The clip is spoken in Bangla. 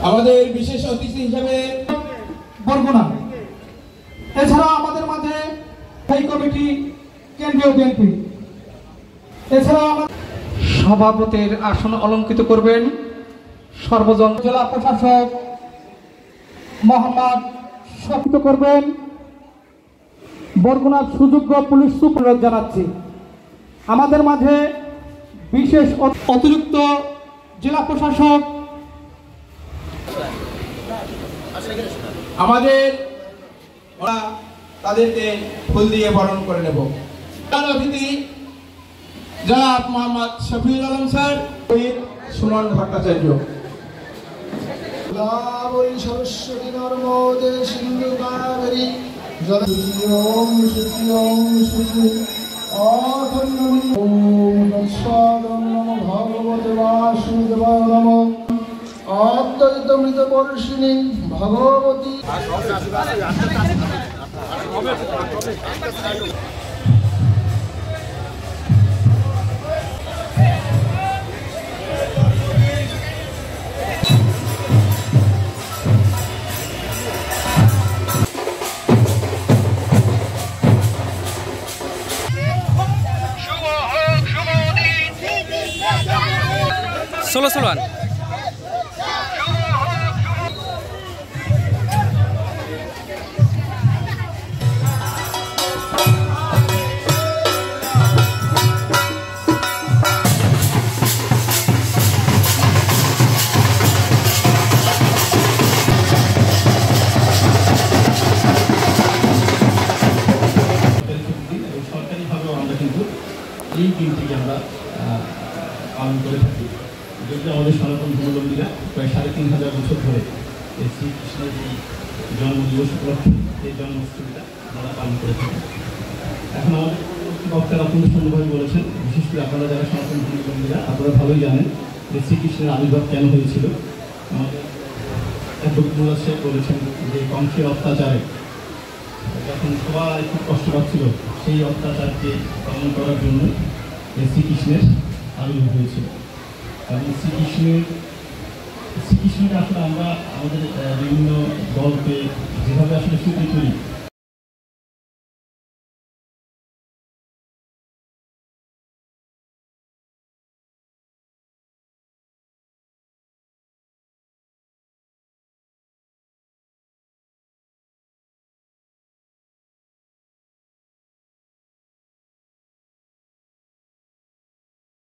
আমাদের বিশেষ অতিথি হিসেবে বরগুনা, এছাড়া আমাদের মাঝে স্থায়ী কমিটি, কেন্দ্রীয় বিএনপি, এছাড়া সভাপতির আসন অলঙ্কৃত করবেন সর্বজন জেলা প্রশাসক মোহাম্মদ শফিক করবেন বরগুনার সুযোগ্য পুলিশ সুপার। জানাচ্ছি আমাদের মাঝে বিশেষ অতিরিক্ত জেলা প্রশাসক আমাদের তাদেরকে ফুল দিয়ে বরণ করে নেব। অতিথি জনাব মোহাম্মদ শফিউল আলম স্যার, সুমন ভট্টাচার্য। সরস্বতী নর্মদে সিন্ধু কাবেরী জলম সুচি ভগবতে বাসুদেবায় নমঃ। অদ্বৈত মৃত পরশিনী ভগবতী। ষোলো ষোলো এই দিনটিকে আমরা পালন করে থাকি। যদি আমাদের সনাতন ধর্মাবলম্বীরা প্রায় ৩,৫০০ বছর ধরে এই শ্রীকৃষ্ণের এই জন্মদিবস উপলক্ষে এই জন্মোৎসবটা আমরা পালন করে থাকি। এখন আমাদের বক্তারা অত্যন্ত সুন্দরভাবে বলেছেন, বিশেষ করে আপনারা যারা সনাতন ধর্মাবলম্বীরা আপনারা ভালোই জানেন যে শ্রীকৃষ্ণের আবির্ভাব কেন হয়েছিল। আমাদের বক্তব্য সে বলেছেন যে কংসের অত্যাচারে যখন সবাই খুব কষ্ট পাচ্ছিল, সেই অত্যাচারকে দমন করার জন্য শ্রীকৃষ্ণের আবির্ভাব হয়েছিল। এবং শ্রীকৃষ্ণকে আসলে আমরা আমাদের বিভিন্ন দলকে যেভাবে আসলে স্বীকৃতি করি,